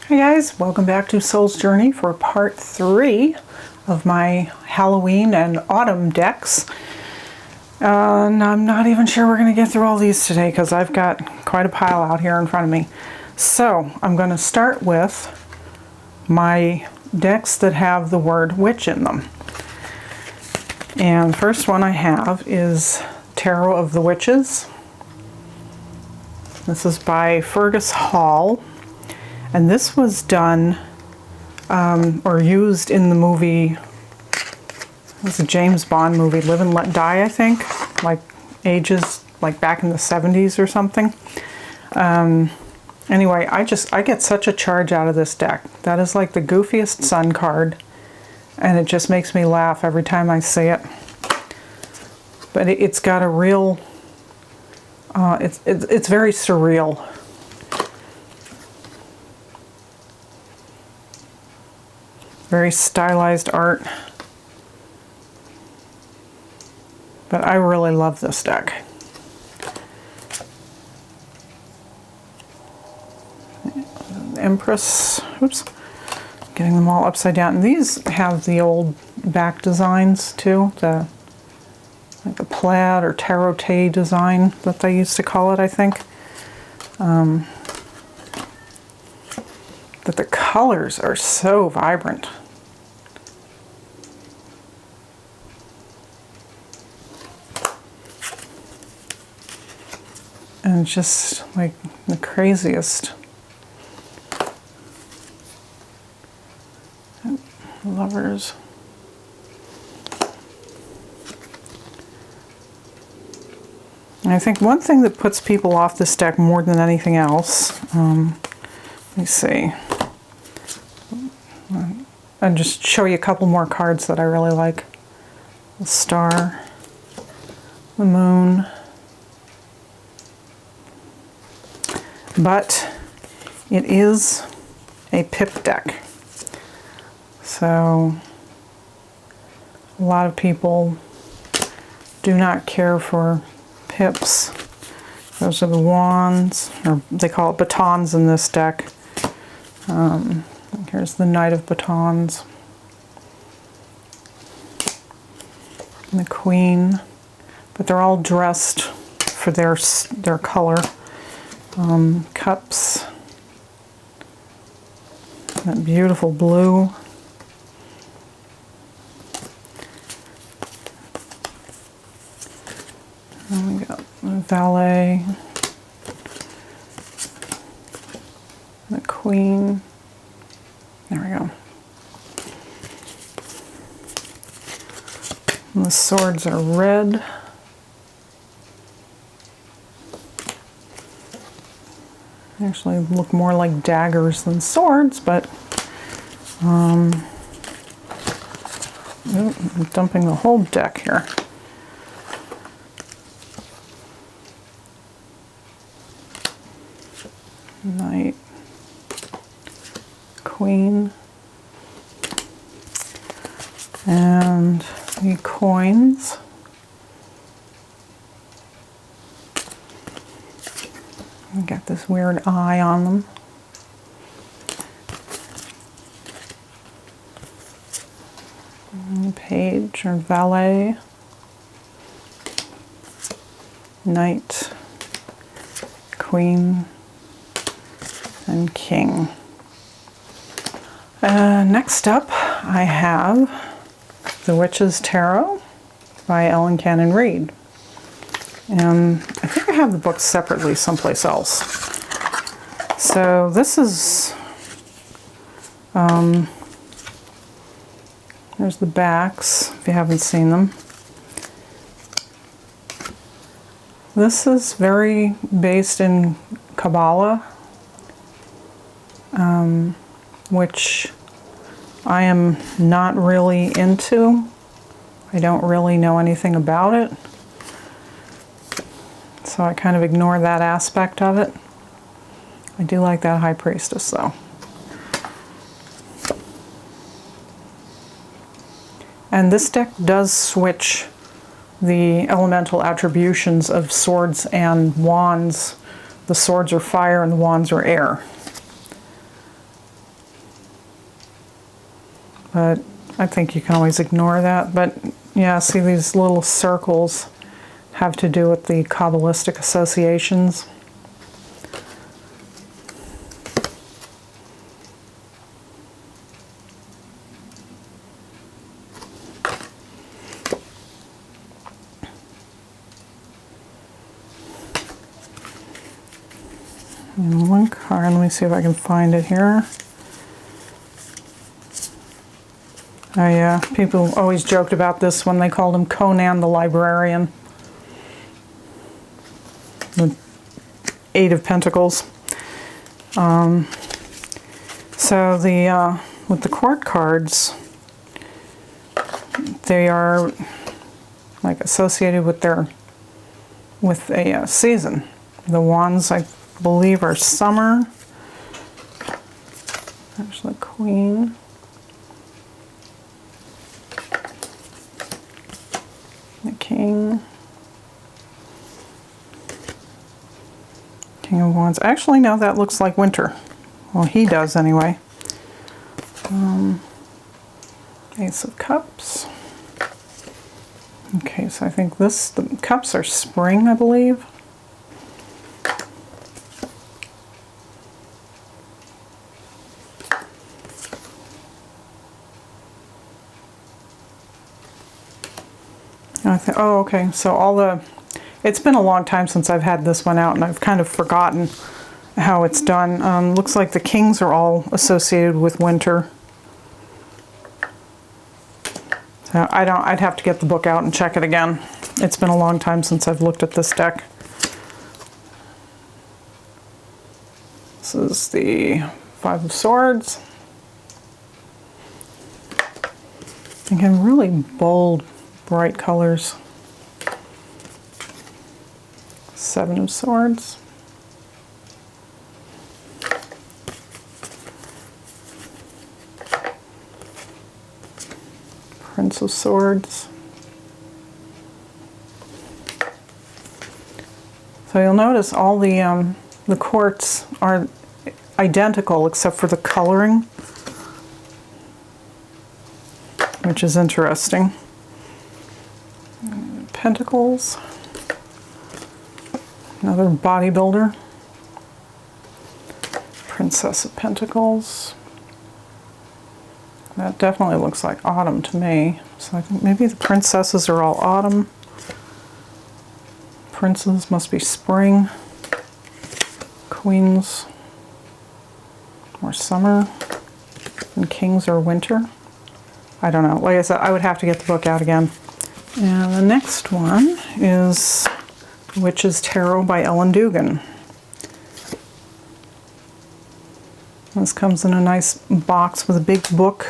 Hi guys, welcome back to Soul's Journey for part 3 of my Halloween and autumn decks. And I'm not even sure we're going to get through all these today because I've got quite a pile out here in front of me. So I'm going to start with my decks that have the word witch in them. And the first one I have is Tarot of the Witches. This is by Fergus Hall. And this was done or used in the movie, it was a James Bond movie, Live and Let Die, I think, like ages, like back in the 70s or something. Anyway, I get such a charge out of this deck. That is like the goofiest sun card, and it just makes me laugh every time I see it. But it's got a real, it's very surreal. Very stylized art. But I really love this deck. Empress, oops, getting them all upside down. And these have the old back designs too, like the plaid or tarot design that they used to call it, I think. But the colors are so vibrant. And just like the craziest. Lovers. And I think one thing that puts people off this deck more than anything else, let me see. I'll just show you a couple more cards that I really like. The Star, the Moon. But it is a pip deck. So a lot of people do not care for pips. Those are the wands, or they call it batons in this deck. Here's the Knight of Batons. And the Queen. But they're all dressed for their color. Cups, that beautiful blue. And we got the Valet, the Queen. There we go. And the swords are red. Actually look more like daggers than swords, but I'm dumping the whole deck here. Knight, Queen, and the coins. Got this weird eye on them. And Page or Valet, Knight, Queen, and King. Next up, I have The Witch's Tarot by Ellen Cannon Reed. And I think I have the books separately someplace else. So this is, there's the backs, if you haven't seen them. This is very based in Kabbalah, which I am not really into. I don't really know anything about it. So I kind of ignore that aspect of it. I do like that High Priestess though. And this deck does switch the elemental attributions of swords and wands. The swords are fire and the wands are air. but I think you can always ignore that. But yeah, see, these little circles have to do with the Kabbalistic associations. And one card, let me see if I can find it here. Oh yeah, people always joked about this when they called him Conan the Librarian. The Eight of Pentacles. So the with the court cards, they are like associated with a season. The wands, I believe, are summer. There's the Queen. The King. King of Wands. Actually, no, that looks like winter. Well, he does anyway. Ace of Cups. Okay, so I think the cups are spring, I believe. Oh, okay, so it's been a long time since I've had this one out, and I've kind of forgotten how it's done. Looks like the kings are all associated with winter. So I'd have to get the book out and check it again. It's been a long time since I've looked at this deck. This is the Five of Swords. Again, really bold, bright colors. Seven of Swords. Prince of Swords. So you'll notice all the courts are identical except for the coloring, which is interesting. Pentacles. Another bodybuilder. Princess of Pentacles. That definitely looks like autumn to me. So I think maybe the princesses are all autumn. Princes must be spring. Queens or summer. And kings are winter. I don't know. Like I said, I would have to get the book out again. And the next one is Witch's Tarot by Ellen Dugan. This comes in a nice box with a big book.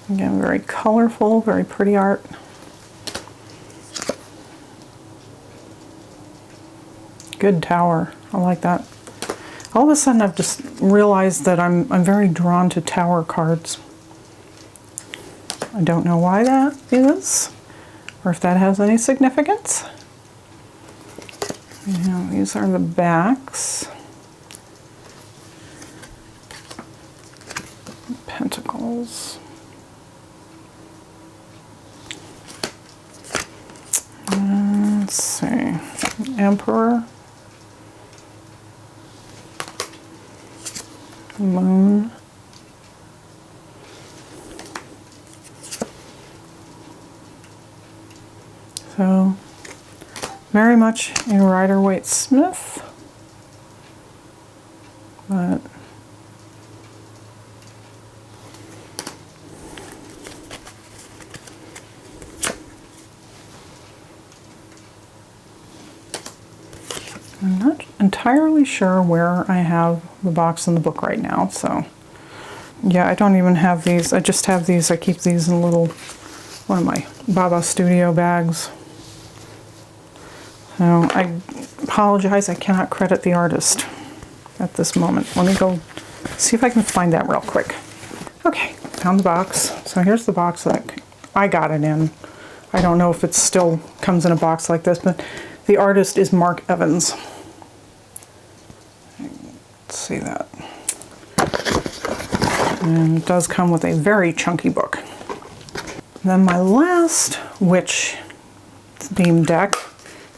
Again, very colorful, very pretty art. Good tower. I like that. All of a sudden I've just realized that I'm very drawn to tower cards. I don't know why that is, or if that has any significance. Now, these are the backs. Pentacles. Let's see. Emperor. Moon. So, very much a Rider-Waite-Smith, but I'm not entirely sure where I have the box in the book right now, so yeah, I don't even have these. I just have these. I keep these in one of my Baba Studio bags. So I apologize, I cannot credit the artist at this moment. Let me go see if I can find that real quick. Okay, found the box. So here's the box that I got it in. I don't know if it still comes in a box like this, but the artist is Mark Evans. Let's see that. And it does come with a very chunky book. Then my last witch theme deck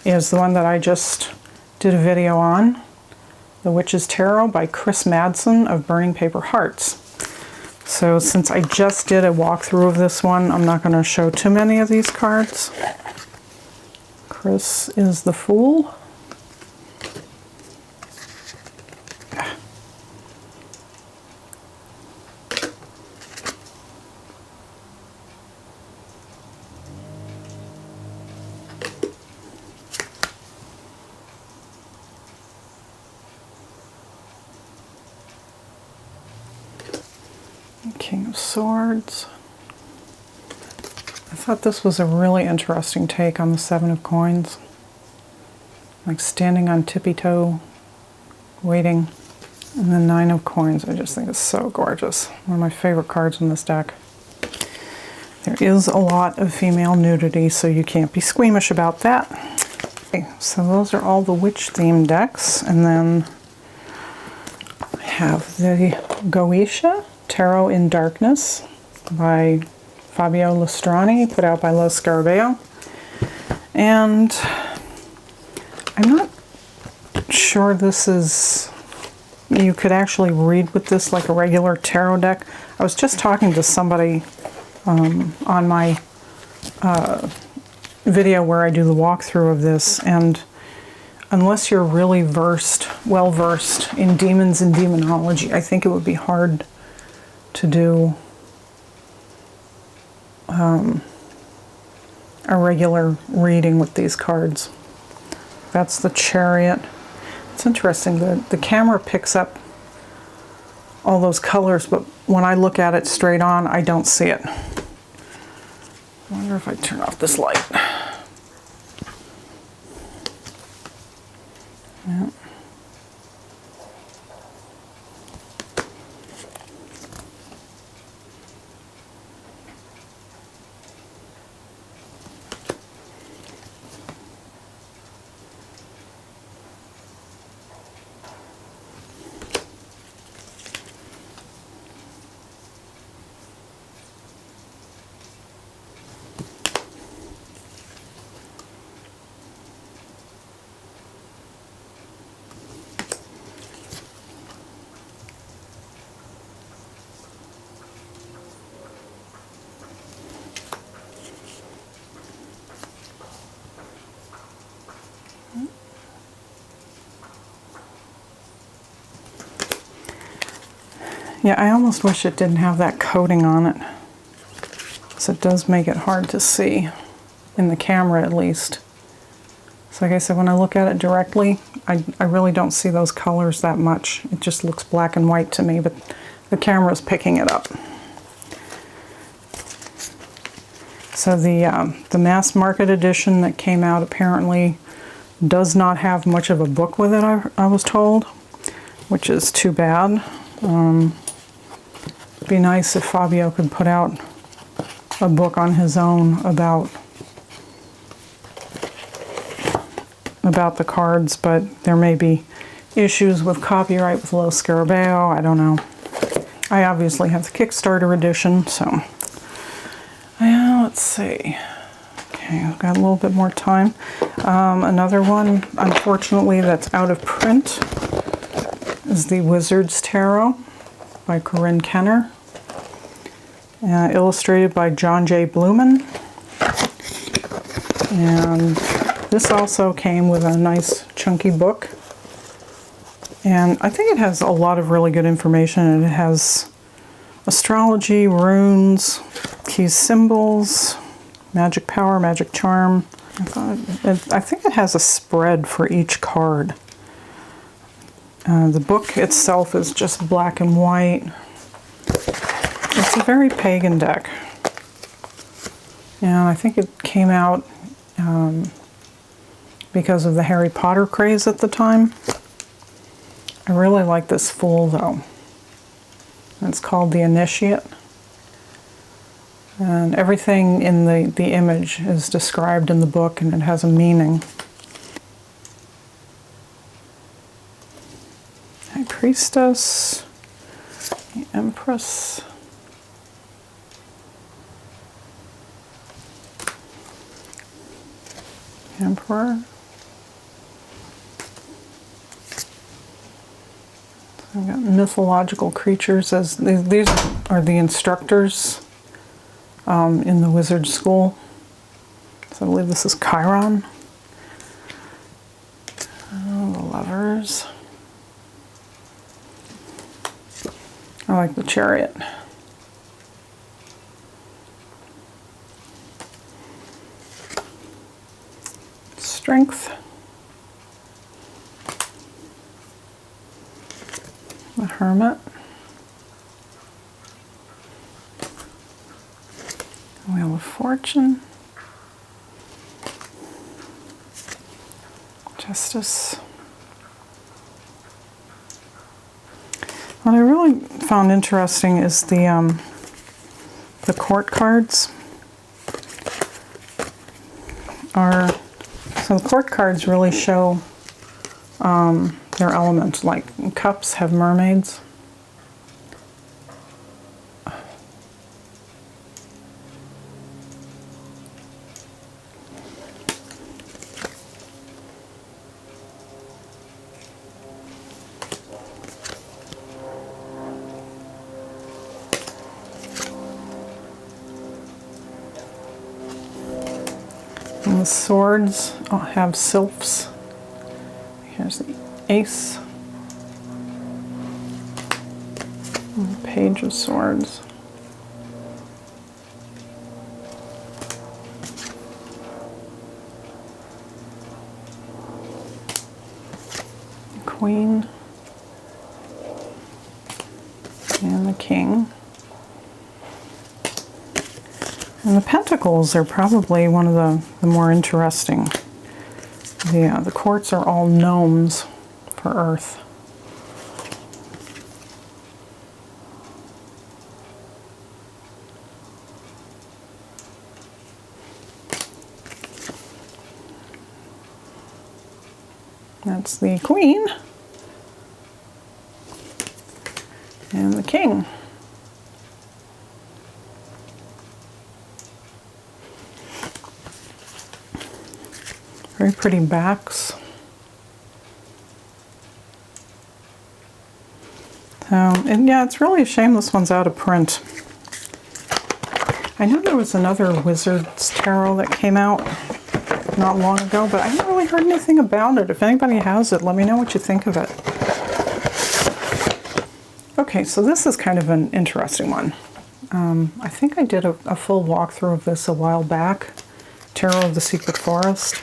is the one that I just did a video on, The Witch's Tarot by Chris Madsen of Burning Paper Hearts. So since I just did a walkthrough of this one, I'm not going to show too many of these cards. Chris is the Fool. King of Swords. I thought this was a really interesting take on the Seven of Coins. Like standing on tippy-toe, waiting. And the Nine of Coins, I just think it's so gorgeous. One of my favorite cards in this deck. There is a lot of female nudity, so you can't be squeamish about that. Okay, so those are all the witch-themed decks. And then I have the Gauesha Tarot in Darkness by Fabio Listrani, put out by Lestrani. And I'm not sure this is, you could actually read with this like a regular tarot deck. I was just talking to somebody on my video where I do the walkthrough of this, and unless you're really well versed in demons and demonology, I think it would be hard to do a regular reading with these cards. That's the Chariot. It's interesting, the camera picks up all those colors, but when I look at it straight on, I don't see it. I wonder if I turn off this light. Yeah. Yeah, I almost wish it didn't have that coating on it, because it does make it hard to see, in the camera at least. So like I said, when I look at it directly, I really don't see those colors that much. It just looks black and white to me, but the camera's picking it up. So the mass market edition that came out apparently does not have much of a book with it, I was told, which is too bad. It'd be nice if Fabio could put out a book on his own about the cards, but there may be issues with copyright with Lo Scarabeo, I don't know. I obviously have the Kickstarter edition, so let's see. Okay, I've got a little bit more time. Another one, unfortunately, that's out of print is the Wizard's Tarot by Corinne Kenner, illustrated by John J. Blumen. And this also came with a nice chunky book. And I think it has a lot of really good information. And it has astrology, runes, key symbols, magic power, magic charm. I think it has a spread for each card. The book itself is just black and white. It's a very pagan deck. And I think it came out because of the Harry Potter craze at the time. I really like this Fool, though. It's called The Initiate. And everything in the image is described in the book, and it has a meaning. High Priestess, the Empress, Emperor. So I've got mythological creatures as these are the instructors in the wizard school. So I believe this is Chiron. Oh, the Lovers. I like the Chariot. Strength. The Hermit. Wheel of Fortune. Justice. What I really found interesting is the court cards. So the court cards really show their element. Like cups have mermaids. And the swords have sylphs. Here's the Ace. And the Page of Swords. The Queen. And the King. And the pentacles are probably one of the more interesting. The courts are all gnomes for Earth. That's the Queen and the King. Very pretty backs. And yeah, it's really a shame this one's out of print. I know there was another Wizards Tarot that came out not long ago, but I haven't really heard anything about it. If anybody has it, let me know what you think of it. Okay, so this is kind of an interesting one. I think I did a full walkthrough of this a while back. Tarot of the Secret Forest.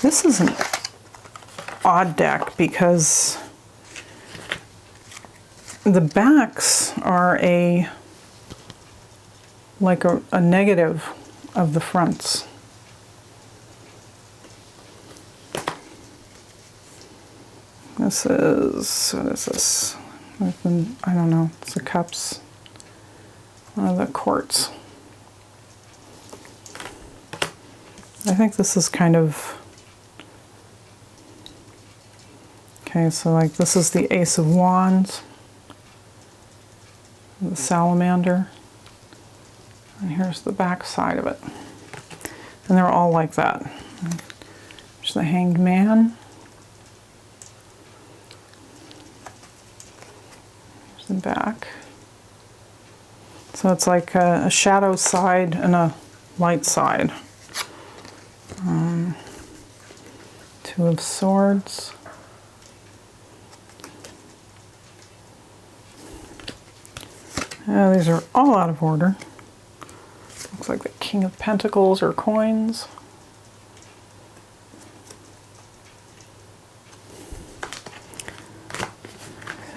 This is an odd deck because the backs are like a negative of the fronts. This is, what is this? I don't know, it's the cups, one of the courts. I think this is kind of, okay, so like this is the Ace of Wands, the Salamander, and here's the back side of it. And they're all like that. There's the Hanged Man. Here's the back. So it's like a shadow side and a light side. Two of Swords. These are all out of order. Looks like the King of Pentacles or coins.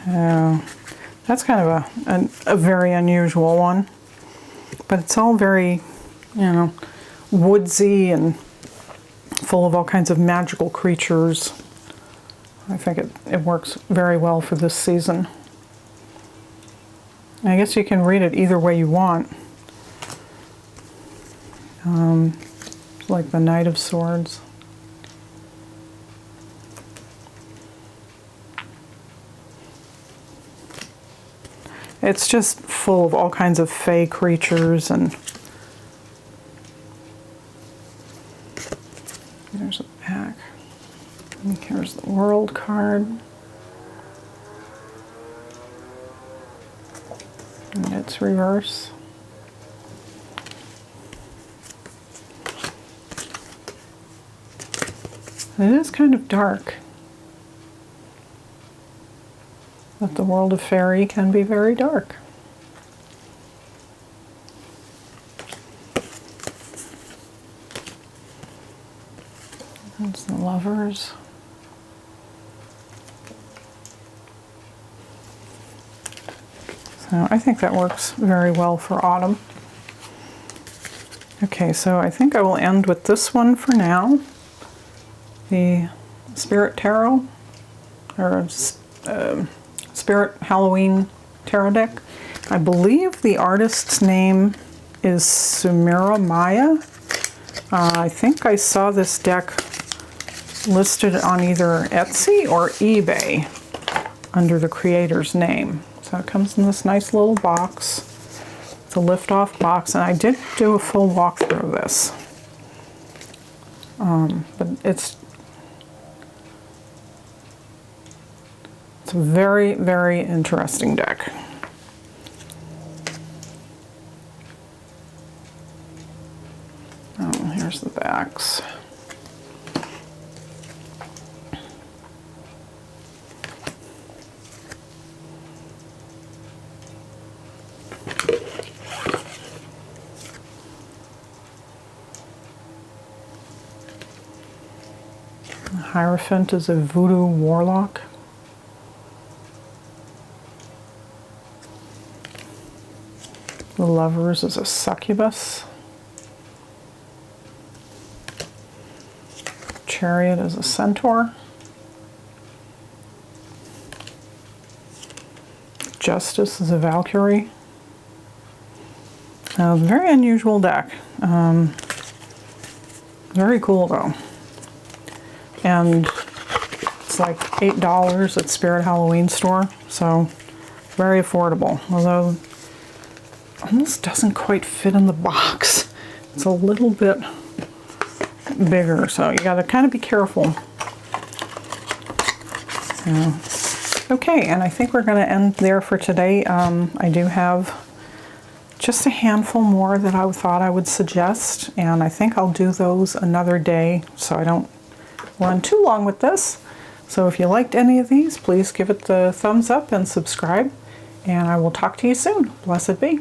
That's kind of a very unusual one. But it's all very, woodsy and full of all kinds of magical creatures. I think it works very well for this season. I guess you can read it either way you want. Like the Knight of Swords. It's just full of all kinds of fey creatures, and there's a pack. And here's the World card. And it's reverse. It is kind of dark. But the world of fairy can be very dark. There's the Lovers. So I think that works very well for autumn. Okay, so I think I will end with this one for now. The Spirit Tarot, or Spirit Halloween Tarot deck. I believe the artist's name is Sumira Maya. I think I saw this deck listed on either Etsy or eBay under the creator's name. So it comes in this nice little box. It's a lift-off box, and I did do a full walkthrough of this. But it's a very, very interesting deck. Oh, here's the backs. Hierophant is a voodoo warlock. The Lovers is a succubus. Chariot is a centaur. Justice is a Valkyrie. Very unusual deck. Very cool though. And it's like $8 at Spirit Halloween store, so very affordable. Although almost doesn't quite fit in the box. It's a little bit bigger, so you gotta kind of be careful. Okay, and I think we're gonna end there for today. I do have just a handful more that I thought I would suggest, and I think I'll do those another day so I don't run too long with this. So if you liked any of these, please give it the thumbs up and subscribe, and I will talk to you soon. Blessed be.